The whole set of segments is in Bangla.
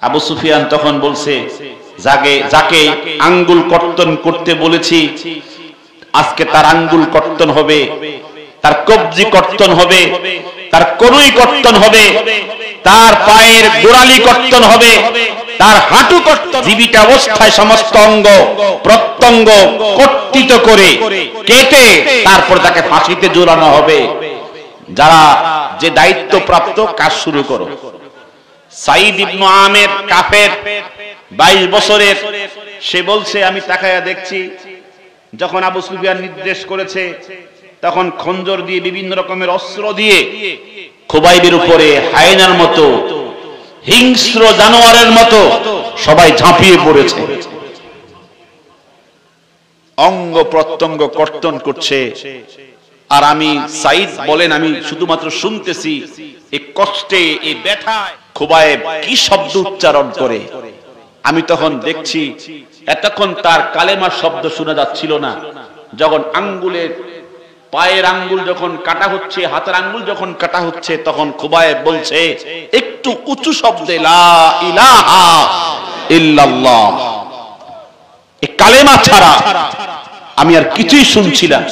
আবু সুফিয়ান তখন বলছে, যাকে আঙ্গুল কর্তন করতে বলেছি আজকে তার আঙ্গুল কর্তন হবে, তার কবজি কর্তন হবে, তার কনুই কর্তন হবে, তার পায়ের গোড়ালি কর্তন হবে, তার হাঁটু কর্তন, জীবিত অবস্থায় সমস্ত অঙ্গ প্রত্যঙ্গ কর্তিত করে কেটে তারপর তাকে ফাঁসিতে ঝুলানো হবে। যারা যে দায়িত্বপ্রাপ্ত কাজ শুরু করো। সাঈদ ইবনে আমের কাফের 22 বছরের, সে বলছে আমি তাকায়া দেখছি যখন আবু সুফিয়ান নির্দেশ করেছে তখন খঞ্জর দিয়ে বিভিন্ন রকমের অস্ত্র দিয়ে খুবাইবের উপরে হায়নার মতো হিংস্র জানোয়ারের মতো সবাই ঝাঁপিয়ে পড়েছে, অঙ্গ প্রত্যঙ্গ কর্তন করছে। আর আমি, সাঈদ বলেন, আমি শুধুমাত্র শুনতেছি এই কষ্টে, এই ব্যথায় খুবাইব কি শব্দ উচ্চারণ করে। আমি তখন দেখছি এতক্ষণ তার কালেমার শব্দ শোনা যাচ্ছিল না। যখন আঙ্গুলের, পায়ের আঙ্গুল যখন কাটা হচ্ছে, হাতের আঙ্গুল যখন কাটা হচ্ছে, তখন খুবাইব বলছে একটু উঁচু শব্দে, লা ইলাহা ইল্লাল্লাহ। এই কালেমা ছাড়া আমি আর কিছুই শুনছিলাম।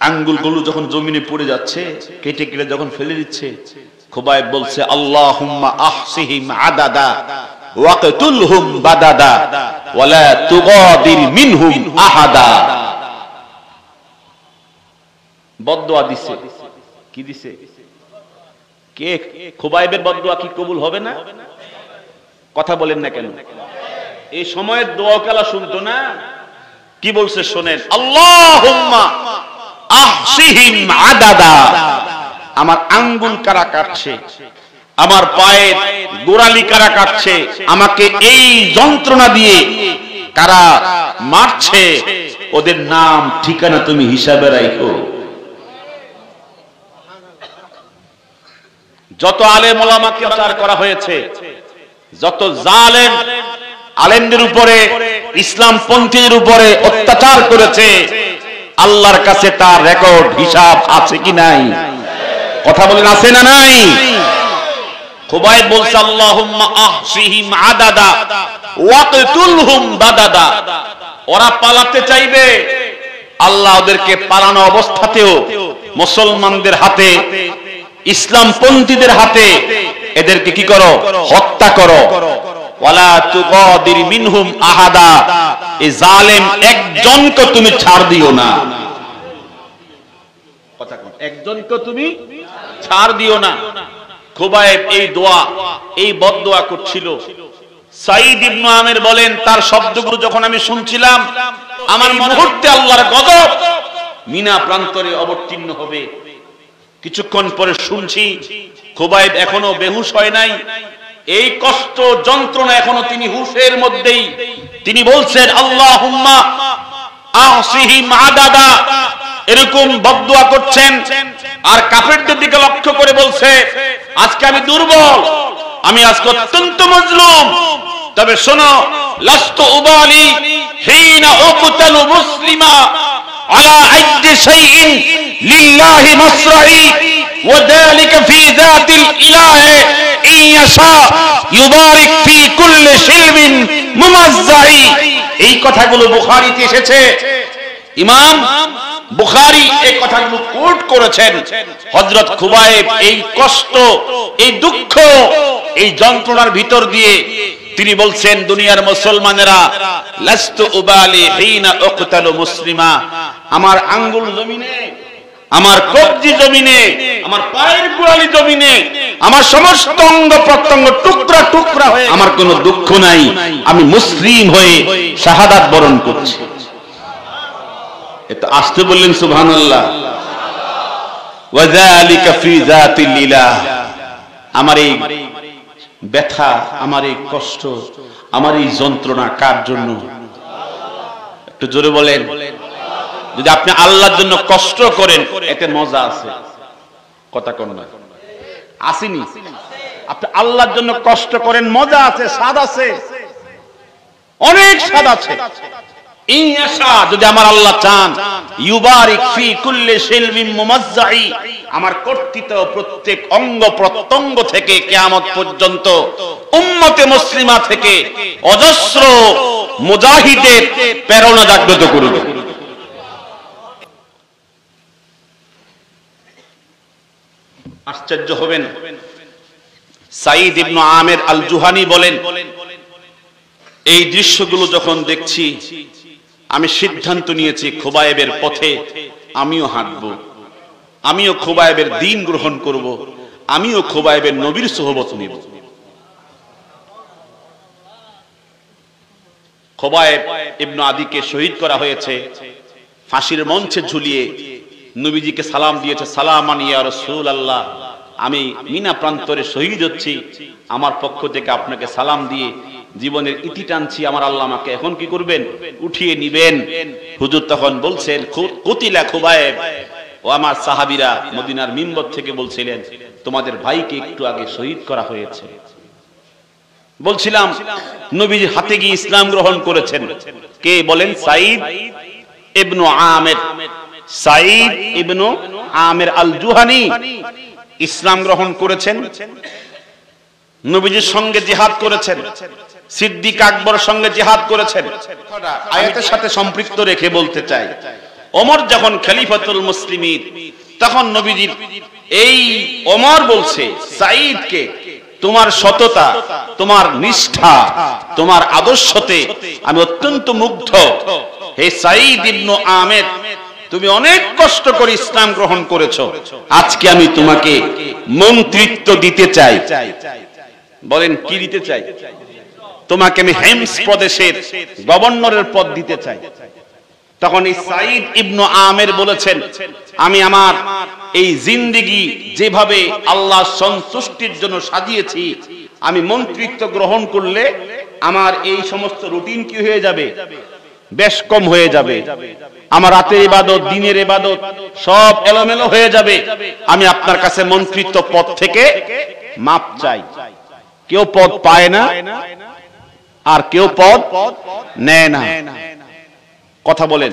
আঙ্গুলগুলো যখন জমিনে পড়ে যাচ্ছে, কেটে কেটে যখন ফেলে দিচ্ছে, খুবাইব বলছে আল্লাহুম্মা আহসিহিম আদাদা ওয়াকতুলহুম বাদাদা ওয়ালা তুগাদির মিনহুম আহাদা। বদদুয়া দিছে। কি দিছে? কে? খুবাইবের বদদুয়া কি কবুল হবে না? কথা বলেন না কেন? এই সময়ের দোয়া কালা শুনতো না? কি বলছে শোনেন, আল্লাহুম্মা আহসিহিম আদাদা। আমার আঙ্গুল কারা কাটছে, আমার পায়ের গোড়ালি কারা কাটছে, আমাকে এই যন্ত্রণা দিয়ে কারা মারছে, ওদের নাম ঠিকানা তুমি হিসাবে রাখো। যত আলেম ওলামাকে অত্যাচার করা হয়েছে, যত জালেম আলেমদের উপরে, ইসলাম পন্থীদের উপরে অত্যাচার করেছে, আল্লাহর কাছে তার রেকর্ড হিসাব আছে কি নাই? কথা বলেন, আছে না নাই? খুবাইব বলছে আল্লাহুম্মা আহসিহিম আদাদা ওয়াকতুলহুম বাদাদা। ওরা পালাতে চাইবে, আল্লাহ ওদেরকে পালানো অবস্থাতেও মুসলমানদের হাতে, ইসলাম পন্থীদের হাতে এদেরকে কি করো? হত্যা করো। ওয়ালা তুগাদির মিনহুম আহাদা। এই জালেম একজনকে তুমি ছাড় দিও না। কথা কোন? একজনকে তুমি ছাড় দিও না। খুবাইব এই দোয়া, এই বদদোয়া করছিল। সাঈদ ইবনে আমের বলেন, তার শব্দগুলো যখন আমি শুনছিলাম, আমার মুহূর্তে আল্লাহর গজব মিনা প্রান্তরে অবতীর্ণ হবে। কিছুক্ষণ পরে শুনছি খুবাইব এখনো বেহুশ হয় নাই, এই কষ্ট যন্ত্রণা এখনো তিনি হুশের মধ্যেই। তিনি বলছেন আল্লাহুম্মা আহসিহিম আদাদা, এরকম বদদুয়া করছেন। আর কাফেরদের দিকে লক্ষ্য করে বলছে, আজকে আমি দুর্বল, আমি আজকে অত্যন্ত মজলুম, তবে শোনো, লাস্তু উবালি হিনা উকতালু মুসলিমা আলা আইদি শাইইন লিল্লাহি মাসরাই ওয়া যালিকা ফি যাতিল ইলাহি ইন ইয়াশা ইউবারিক ফি কুল্লি শিলবিন মুমাজ্জাই। এই কথাগুলো বুখারীতে এসেছে। ইমাম বুখারী এই কথাগুলো কোট করেছেন। হযরত খুবাইব এই কষ্ট, এই দুঃখ, এই যন্ত্রণার ভিতর দিয়ে তিনি বলছেন, দুনিয়ার মুসলমানেরা, লাস্তু উবালি হিনা উকতালু মুসলিমা, আমার আঙ্গুল জমিনে, আমার কবজি জমিনে, আমার পায়ের গোড়ালি জমিনে, আমার সমস্ত অঙ্গ প্রত্যঙ্গ টুকরা টুকরা হয়ে, আমার কোনো দুঃখ নাই, আমি মুসলিম হয়ে শাহাদাত বরণ করছি। এটা আসতে বললেন সুবহানাল্লাহ। ওয়া যালিকা ফি যাতিল ইলাহ। আমার এই ব্যথা, আমার এই কষ্ট, আমার এই যন্ত্রণা কার জন্য? একটু জোরে বলেন। যদি আপনি আল্লাহর জন্য কষ্ট করেন, এতে মজা আছে। কথা কোন না? আসেনি? আপনি আল্লাহর জন্য কষ্ট করেন, মজা আছে, স্বাদ আছে, অনেক স্বাদ আছে। ইনশা, যদি আমার আল্লাহ চান, ইউবারিক ফি কুল্লি শিলমিন মুমাজ্জাই, আমার কর্তৃত প্রত্যেক অঙ্গ প্রত্যঙ্গ থেকে কিয়ামত পর্যন্ত উম্মতে মুসলিমা থেকে অজস্র মুজাহিদের প্রেরণা জাগ্রত করবে। আশ্চর্য হবেন, সাঈদ ইবনে আমির আল জুহানি বলেন, এই দৃশ্যগুলো যখন দেখছি আমি সিদ্ধান্ত নিয়েছি খুবাইবের পথে আমিও হাঁটবো, আমিও খুবাইবের দ্বীন গ্রহণ করব, আমিও খুবাইবের নবীর সোহবত নেব। খুবাইব ইবনে আদিকে শহীদ করা হয়েছে, ফাঁসির মঞ্চে ঝুলিয়ে নবীজিকে সালাম দিয়েছে, সালামান ইয়া রাসূলুল্লাহ, আমি মিনা প্রান্তরে শহীদ হচ্ছি, আমার পক্ষ থেকে আপনাকে সালাম দিয়ে জীবনের ইতি টানছি, আমার আল্লাহ আমাকে এখন কি করবেন, উঠিয়ে নিবেন। হুজুর তখন বলছেন, কুতিলা খুবাইব, ও আমার সাহাবীরা মদিনার মিম্বর থেকে বলছিলেন, তোমাদের ভাইকে একটু আগে শহীদ করা হয়েছে। বলছিলাম নবীজির হাতে গিয়ে ইসলাম গ্রহণ করেছেন কে বলেন? সাঈদ ইবনে আমির, সাঈদ ইবনে আমির আল জুহানি ইসলাম গ্রহণ করেছেন, নবীজির সঙ্গে জিহাদ করেছেন, সিদ্দিক আকবরের সঙ্গে জিহাদ করেছেন। আয়াতের সাথে সম্পৃক্ত রেখে বলতে চাই, ওমর যখন খলিফাতুল মুসলিমিন, তখন নবীজির এই ওমর বলছে সাঈদকে, তোমার সততা, তোমার নিষ্ঠা, তোমার আদর্শতে আমি অত্যন্ত মুগ্ধ। হে সাঈদ ইবনে আমির, তুমি অনেক কষ্ট করে ইসলাম গ্রহণ করেছো, আজকে আমি তোমাকে মন্ত্রিত্ব দিতে চাই। বলেন কি দিতে চাই? তোমাকে আমি হেমস প্রদেশের গভর্নরের পদ দিতে চাই। তখন এই সাঈদ ইবনে আমির বলেছেন, আমি আমার এই জিন্দেগি যেভাবে আল্লাহ সন্তুষ্টির জন্য সাজিয়েছি, আমি মন্ত্রিত্ব গ্রহণ করলে আমার এই সমস্ত রুটিন কি হয়ে যাবে, বেশ কম হয়ে যাবে, আমার রাতের ইবাদত, দিনের ইবাদত সব এলোমেলো হয়ে যাবে। আমি আপনার কাছে মন্ত্রিত্ব পদ থেকে মাপ চাই। কেউ পদ পায় না আর কেউ পদ নেয় না। কথা বলেন।